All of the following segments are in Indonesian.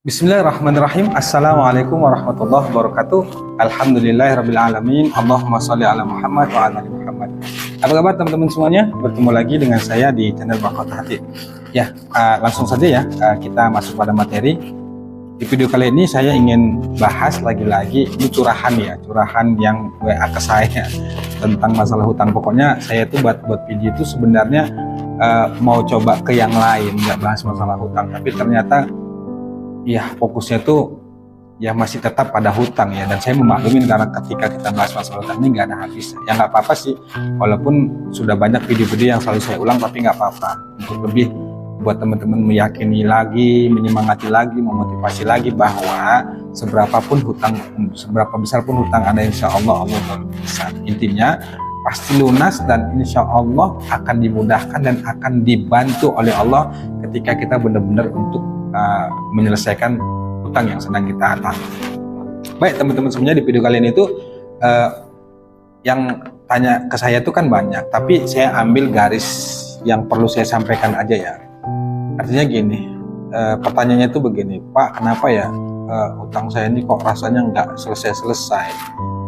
Bismillahirrahmanirrahim. Assalamualaikum warahmatullahi wabarakatuh. Alhamdulillahirrabbilalamin. Allahumma sholli ala Muhammad wa ala ali Muhammad. Apa kabar teman-teman semuanya? Bertemu lagi dengan saya di channel Barokah Hati. Ya, langsung saja ya, kita masuk pada materi. Di video kali ini saya ingin bahas lagi-lagi ini curahan ya, curahan yang WA ke saya tentang masalah hutang. Pokoknya saya tuh buat video itu sebenarnya mau coba ke yang lain, nggak bahas masalah hutang, tapi ternyata ya fokusnya tuh ya masih tetap pada hutang ya. Dan saya memaklumin karena ketika kita bahas masalah hutang ini nggak ada habis ya, nggak apa-apa sih walaupun sudah banyak video-video yang selalu saya ulang, tapi nggak apa-apa untuk lebih buat teman-teman meyakini lagi, menyemangati lagi, memotivasi lagi bahwa seberapa besar pun hutang Anda, insya Allah bisa. Intinya pasti lunas dan insya Allah akan dimudahkan dan akan dibantu oleh Allah ketika kita benar-benar untuk menyelesaikan hutang yang sedang kita alami. Baik teman-teman semuanya, di video kali ini itu yang tanya ke saya itu kan banyak, tapi saya ambil garis yang perlu saya sampaikan aja ya. Artinya gini, pertanyaannya itu begini, Pak, kenapa ya hutang saya ini kok rasanya nggak selesai-selesai?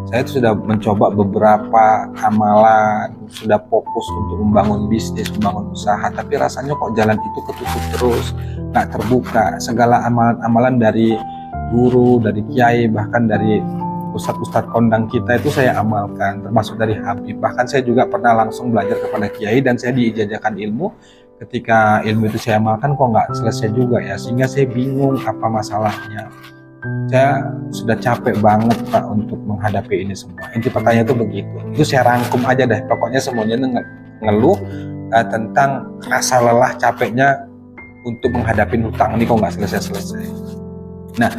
Saya itu sudah mencoba beberapa amalan, sudah fokus untuk membangun bisnis, membangun usaha, tapi rasanya kok jalan itu ketutup terus, nggak terbuka. Segala amalan-amalan dari guru, dari kiai, bahkan dari ustadz-ustadz kondang kita itu saya amalkan, termasuk dari Habib. Bahkan saya juga pernah langsung belajar kepada kiai dan saya diijazahkan ilmu. Ketika ilmu itu saya amalkan kok nggak selesai juga ya, sehingga saya bingung apa masalahnya. Saya sudah capek banget Pak untuk menghadapi ini semua. Inti pertanyaan itu begitu. Itu saya rangkum aja deh. Pokoknya semuanya ngeluh tentang rasa lelah, capeknya untuk menghadapi hutang ini kok nggak selesai-selesai. Nah,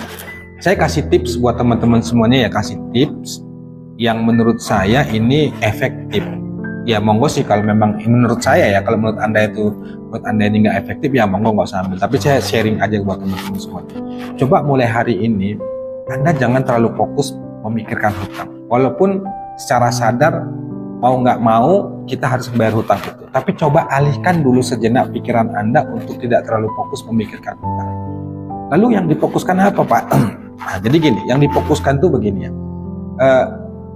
saya kasih tips buat teman-teman semuanya ya, kasih tips yang menurut saya ini efektif. Ya monggo sih kalau memang menurut saya ya, kalau menurut Anda ini nggak efektif ya monggo nggak usah ambil. Tapi saya sharing aja buat teman-teman semuanya. Coba mulai hari ini Anda jangan terlalu fokus memikirkan hutang. Walaupun secara sadar mau nggak mau kita harus membayar hutang itu. Tapi coba alihkan dulu sejenak pikiran Anda untuk tidak terlalu fokus memikirkan hutang. Lalu yang difokuskan apa Pak? Nah, jadi gini, yang difokuskan tuh begini ya.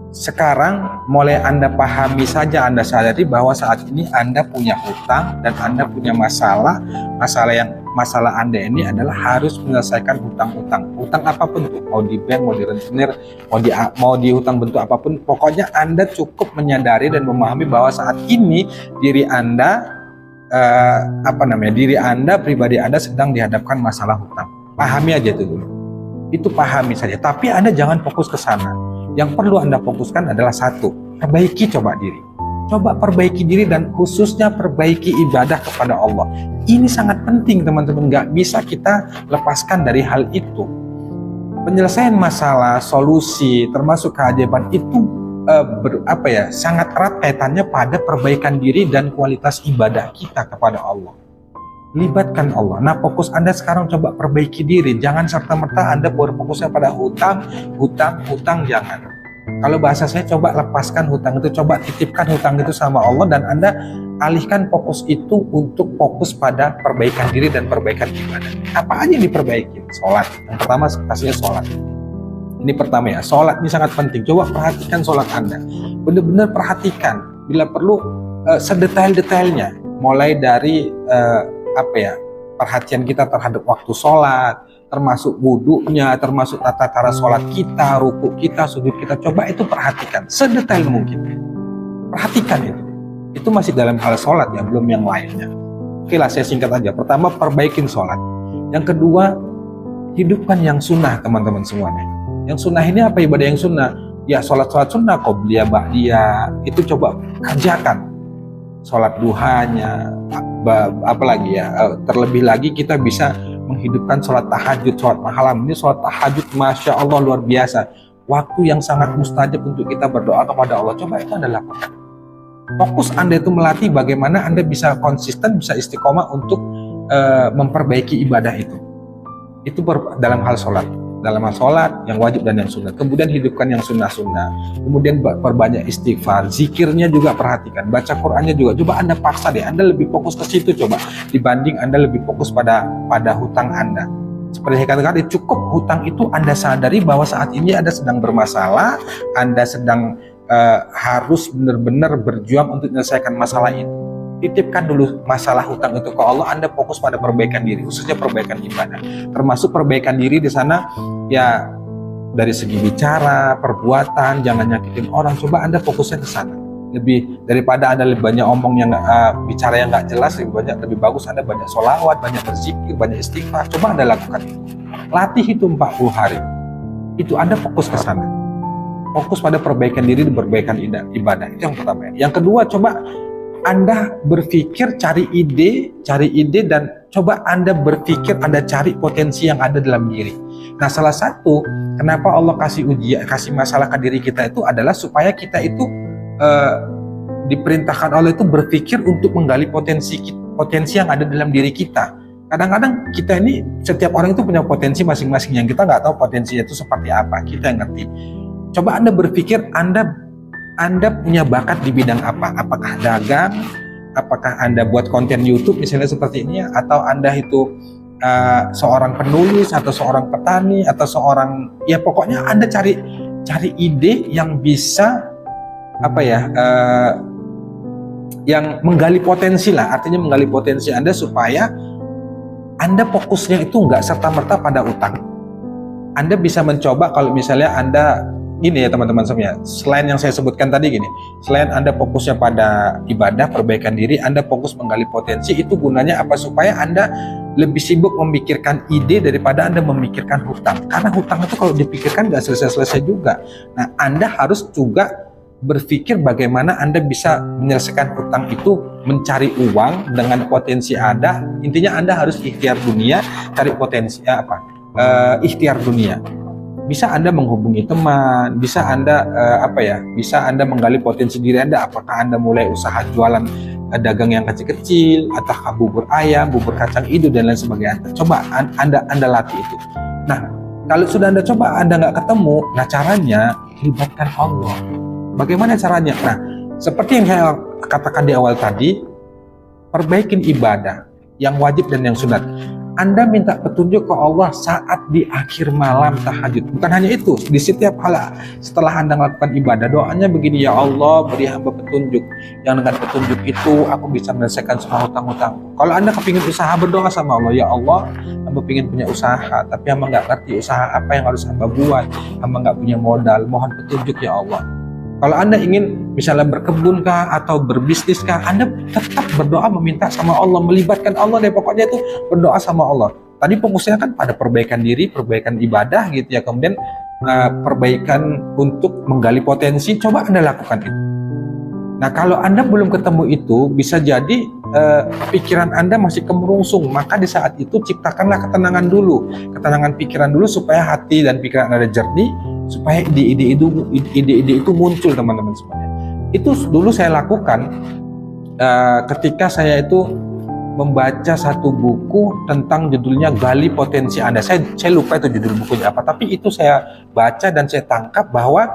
Sekarang mulai Anda pahami saja, Anda sadari bahwa saat ini Anda punya hutang dan Anda punya masalah Anda ini adalah harus menyelesaikan hutang-hutang. Hutang apapun tuh, mau di bank, mau di rentenir, mau di hutang bentuk apapun, pokoknya Anda cukup menyadari dan memahami bahwa saat ini diri Anda pribadi Anda sedang dihadapkan masalah hutang. Pahami aja itu dulu. Itu pahami saja, tapi Anda jangan fokus ke sana. Yang perlu Anda fokuskan adalah satu, perbaiki diri. Coba perbaiki diri dan khususnya perbaiki ibadah kepada Allah. Ini sangat penting teman-teman, nggak bisa kita lepaskan dari hal itu. Penyelesaian masalah, solusi, termasuk keajaiban itu sangat erat kaitannya pada perbaikan diri dan kualitas ibadah kita kepada Allah. Libatkan Allah. Nah, fokus Anda sekarang coba perbaiki diri. Jangan serta-merta Anda berfokusnya pada hutang, jangan. Kalau bahasa saya, coba lepaskan hutang itu, coba titipkan hutang itu sama Allah dan Anda alihkan fokus itu untuk fokus pada perbaikan diri dan perbaikan ibadah. Apa aja yang diperbaiki? Sholat. Yang pertama kasihnya sholat. Ini pertama ya, sholat ini sangat penting. Coba perhatikan sholat Anda. Benar-benar perhatikan. Bila perlu sedetail-detailnya. Mulai dari perhatian kita terhadap waktu sholat, termasuk wudhunya, termasuk tata cara sholat kita, ruku kita, sujud kita. Coba itu perhatikan sedetail mungkin. Perhatikan itu masih dalam hal sholat ya, belum yang lainnya. Oke lah, saya singkat aja. Pertama, perbaikin sholat. Yang kedua, hidupkan yang sunnah teman-teman semuanya. Yang sunnah ini apa? Ibadah yang sunnah ya, sholat sunnah, qobliyah, ba'diyah, itu coba kerjakan. Sholat duhanya, apalagi ya, terlebih lagi kita bisa menghidupkan sholat tahajud, sholat malam. Ini sholat tahajud, Masya Allah, luar biasa. Waktu yang sangat mustajab untuk kita berdoa kepada Allah. Coba itu Anda lakukan. Fokus Anda itu melatih bagaimana Anda bisa konsisten, bisa istiqomah untuk memperbaiki ibadah itu. Itu dalam hal sholat. Dalam hal sholat yang wajib dan yang sunnah. Kemudian hidupkan yang sunnah-sunnah. Kemudian perbanyak istighfar, zikirnya juga perhatikan, baca Qurannya juga. Coba Anda paksa deh, Anda lebih fokus ke situ coba dibanding Anda lebih fokus pada hutang Anda. Seperti saya katakan, cukup hutang itu Anda sadari bahwa saat ini Anda sedang bermasalah, Anda sedang harus benar-benar berjuang untuk menyelesaikan masalah itu. Titipkan dulu masalah hutang itu ke Allah, Anda fokus pada perbaikan diri, khususnya perbaikan ibadah. Termasuk perbaikan diri di sana, ya dari segi bicara, perbuatan, jangan nyakitin orang, coba Anda fokusnya ke sana. Lebih daripada Anda lebih banyak omong yang bicara yang nggak jelas, lebih bagus Anda banyak sholawat, banyak berzikir, banyak istighfar. Coba Anda lakukan itu. Latih itu 40 hari. Itu Anda fokus ke sana. Fokus pada perbaikan diri dan perbaikan ibadah. Itu yang pertama. Yang kedua, coba Anda berpikir, cari ide dan coba Anda berpikir, Anda cari potensi yang ada dalam diri. Nah, salah satu kenapa Allah kasih ujian, kasih masalah ke diri kita itu adalah supaya kita itu diperintahkan Allah itu berpikir untuk menggali potensi yang ada dalam diri kita. Kadang-kadang kita ini, setiap orang itu punya potensi masing-masing yang kita nggak tahu potensinya itu seperti apa, kita yang ngerti. Coba Anda berpikir, Anda punya bakat di bidang apa? Apakah dagang? Apakah Anda buat konten YouTube misalnya seperti ini? Atau Anda itu seorang penulis, atau seorang petani, atau seorang, ya pokoknya Anda cari ide yang bisa yang menggali potensi lah. Artinya menggali potensi Anda supaya Anda fokusnya itu nggak serta-merta pada utang. Anda bisa mencoba, kalau misalnya Anda gini ya teman-teman semua, selain yang saya sebutkan tadi gini, selain Anda fokusnya pada ibadah, perbaikan diri, Anda fokus menggali potensi, itu gunanya apa? Supaya Anda lebih sibuk memikirkan ide daripada Anda memikirkan hutang. Karena hutang itu kalau dipikirkan nggak selesai-selesai juga. Nah, Anda harus juga berpikir bagaimana Anda bisa menyelesaikan hutang itu, mencari uang dengan potensi Anda. Intinya Anda harus ikhtiar dunia, cari potensi ikhtiar dunia. Bisa Anda menghubungi teman, bisa Anda bisa Anda menggali potensi diri Anda. Apakah Anda mulai usaha jualan dagang yang kecil-kecil, atau bubur ayam, bubur kacang hijau dan lain sebagainya. Coba Anda latih itu. Nah, kalau sudah Anda coba Anda nggak ketemu, nah caranya libatkan Allah. Bagaimana caranya? Nah, seperti yang saya katakan di awal tadi, perbaikin ibadah yang wajib dan yang sunat. Anda minta petunjuk ke Allah saat di akhir malam tahajud. Bukan hanya itu, di setiap hal setelah Anda melakukan ibadah, doanya begini, ya Allah beri hamba petunjuk, yang dengan petunjuk itu aku bisa menyelesaikan semua hutang-hutang. Kalau Anda kepingin usaha, berdoa sama Allah, ya Allah hamba ingin punya usaha, tapi hamba nggak ngerti usaha apa yang harus hamba buat, hamba nggak punya modal, mohon petunjuk ya Allah. Kalau Anda ingin misalnya berkebun kah atau berbisnis kah, Anda tetap berdoa meminta sama Allah, melibatkan Allah deh, pokoknya itu berdoa sama Allah. Tadi fokusnya kan pada perbaikan diri, perbaikan ibadah gitu ya, kemudian perbaikan untuk menggali potensi, coba Anda lakukan itu. Nah, kalau Anda belum ketemu itu, bisa jadi pikiran Anda masih kemerungsung, maka di saat itu ciptakanlah ketenangan dulu, ketenangan pikiran dulu supaya hati dan pikiran Anda jernih, supaya ide-ide itu muncul teman-teman semuanya. Itu dulu saya lakukan ketika saya itu membaca satu buku tentang judulnya Gali Potensi Anda. Saya lupa itu judul bukunya apa, tapi itu saya baca dan saya tangkap bahwa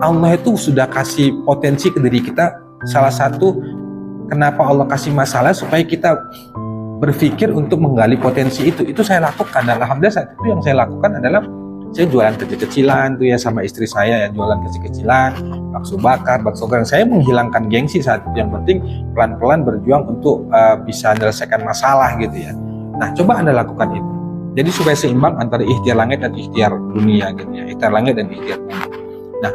Allah itu sudah kasih potensi ke diri kita. Salah satu kenapa Allah kasih masalah supaya kita berpikir untuk menggali potensi itu saya lakukan, dan alhamdulillah saat itu yang saya lakukan adalah saya jualan kecil-kecilan tuh ya sama istri saya, ya jualan kecil-kecilan, bakso bakar, bakso goreng. Saya menghilangkan gengsi saat itu. Yang penting pelan-pelan berjuang untuk bisa menyelesaikan masalah gitu ya. Nah, coba Anda lakukan itu. Jadi supaya seimbang antara ikhtiar langit dan ikhtiar dunia gitu ya. Ikhtiar langit dan ikhtiar dunia. Nah,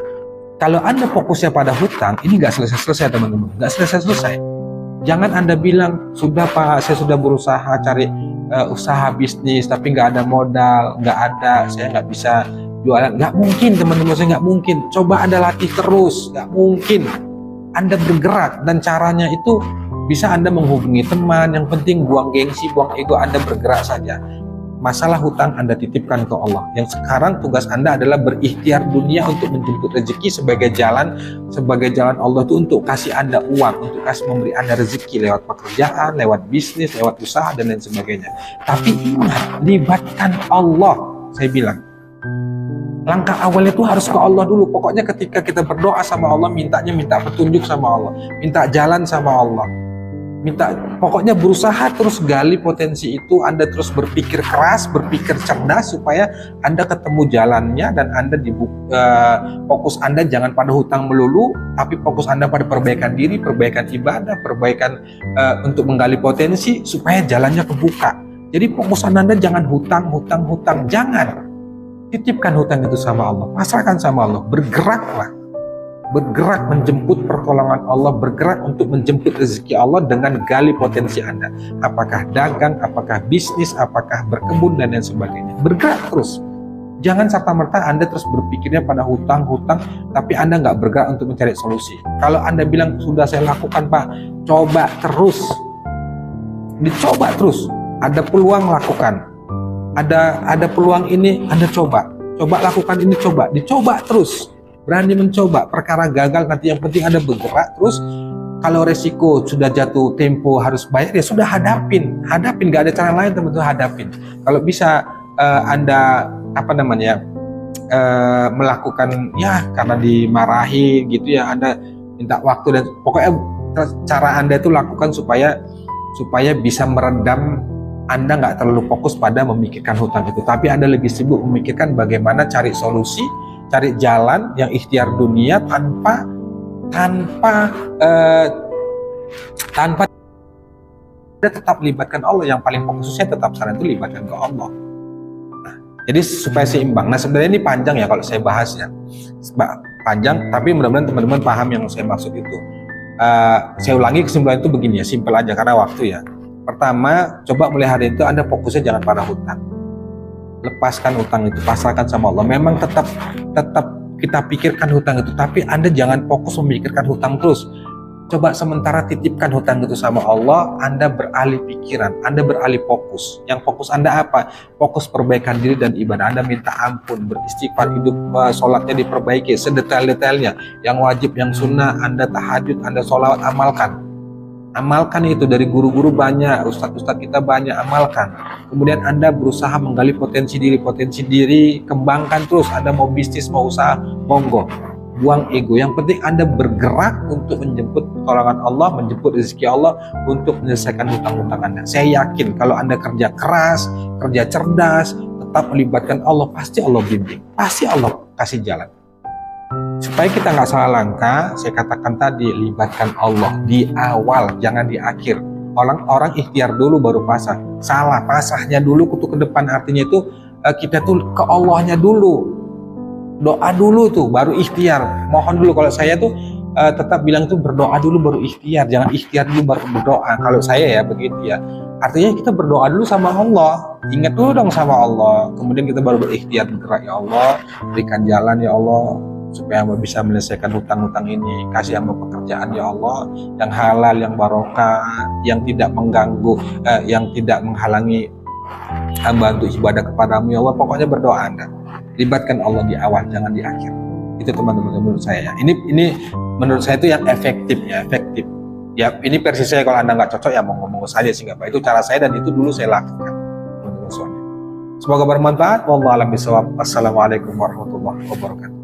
kalau Anda fokusnya pada hutang, ini nggak selesai-selesai teman-teman. Nggak selesai-selesai. Jangan Anda bilang, sudah Pak, saya sudah berusaha cari usaha bisnis, tapi nggak ada modal, nggak ada, saya nggak bisa jualan. Nggak mungkin teman-teman, saya nggak mungkin. Coba Anda latih terus, nggak mungkin. Anda bergerak, dan caranya itu bisa Anda menghubungi teman, yang penting buang gengsi, buang ego, Anda bergerak saja. Masalah hutang Anda titipkan ke Allah. Yang sekarang tugas Anda adalah berikhtiar dunia untuk menjemput rezeki sebagai jalan Allah itu untuk kasih Anda uang, untuk memberi Anda rezeki lewat pekerjaan, lewat bisnis, lewat usaha dan lain sebagainya. Tapi ingat, libatkan Allah. Saya bilang, langkah awalnya itu harus ke Allah dulu. Pokoknya ketika kita berdoa sama Allah, minta petunjuk sama Allah, minta jalan sama Allah. Minta, pokoknya berusaha terus gali potensi itu. Anda terus berpikir keras, berpikir cerdas supaya Anda ketemu jalannya dan Anda fokus Anda jangan pada hutang melulu, tapi fokus Anda pada perbaikan diri, perbaikan ibadah, perbaikan untuk menggali potensi supaya jalannya kebuka. Jadi fokus Anda jangan hutang, jangan. Titipkan hutang itu sama Allah, pasrahkan sama Allah, bergeraklah. Bergerak menjemput pertolongan Allah, bergerak untuk menjemput rezeki Allah dengan gali potensi Anda. Apakah dagang, apakah bisnis, apakah berkebun, dan lain sebagainya. Bergerak terus. Jangan serta-merta Anda terus berpikirnya pada hutang, tapi Anda nggak bergerak untuk mencari solusi. Kalau Anda bilang, sudah saya lakukan Pak, coba terus. Dicoba terus. Ada peluang, lakukan. Ada peluang ini, Anda coba. Coba lakukan ini, dicoba terus. Berani mencoba, perkara gagal nanti yang penting Anda bergerak terus. Kalau resiko sudah jatuh tempo harus bayar, ya sudah hadapin, gak ada cara lain teman-teman, hadapin. Kalau bisa Anda melakukan ya karena dimarahi gitu ya, Anda minta waktu dan pokoknya cara Anda itu lakukan supaya bisa meredam. Anda nggak terlalu fokus pada memikirkan hutang itu, tapi Anda lebih sibuk memikirkan bagaimana cari solusi, cari jalan yang ikhtiar dunia tanpa tetap libatkan Allah. Yang paling fokusnya tetap saran itu libatkan ke Allah. Nah, jadi supaya seimbang. Nah sebenarnya ini panjang ya kalau saya bahas ya, panjang, tapi mudah-mudahan teman-teman paham yang saya maksud itu. Saya ulangi, kesimpulan itu begini ya, simpel aja karena waktu ya. Pertama, coba mulai hari itu Anda fokusnya jangan pada hutang. Lepaskan hutang itu, pasrahkan sama Allah. Memang tetap kita pikirkan hutang itu, tapi Anda jangan fokus memikirkan hutang terus. Coba sementara titipkan hutang itu sama Allah, Anda beralih pikiran, Anda beralih fokus. Yang fokus Anda apa? Fokus perbaikan diri dan ibadah. Anda minta ampun, beristighfar, hidup sholatnya diperbaiki sedetail-detailnya. Yang wajib, yang sunnah, Anda tahajud, Anda sholawat, amalkan itu. Dari guru-guru banyak, ustadz-ustadz kita banyak, amalkan. Kemudian Anda berusaha menggali potensi diri, kembangkan terus. Anda mau bisnis, mau usaha, monggo. Buang ego. Yang penting Anda bergerak untuk menjemput pertolongan Allah, menjemput rezeki Allah, untuk menyelesaikan hutang-hutang Anda. Saya yakin kalau Anda kerja keras, kerja cerdas, tetap melibatkan Allah, pasti Allah bimbing, pasti Allah kasih jalan. Supaya kita nggak salah langkah, saya katakan tadi, libatkan Allah di awal, jangan di akhir. Orang ikhtiar dulu baru pasrah. Salah, pasrahnya dulu ke depan. Artinya itu kita tuh ke Allahnya dulu, doa dulu tuh baru ikhtiar, mohon dulu. Kalau saya tuh tetap bilang tuh berdoa dulu baru ikhtiar, jangan ikhtiar dulu baru berdoa. Kalau saya ya begitu ya. Artinya kita berdoa dulu sama Allah, ingat dulu dong sama Allah, kemudian kita baru berikhtiar bergerak. Ya Allah, berikan jalan ya Allah, supaya hamba bisa menyelesaikan hutang-hutang ini. Kasih hamba pekerjaan ya Allah, yang halal, yang barokah, yang tidak mengganggu, yang tidak menghalangi hamba untuk ibadah kepadamu ya Allah. Pokoknya berdoa Anda, libatkan Allah di awal, jangan di akhir. Itu teman-teman menurut saya. Ini menurut saya itu yang efektif. Ya ini versi saya. Kalau Anda nggak cocok ya mau ngomong saja sih nggak apa. Itu cara saya dan itu dulu saya lakukan. Semoga bermanfaat. Wallahu a'lam bishawab. Assalamualaikum warahmatullahi wabarakatuh.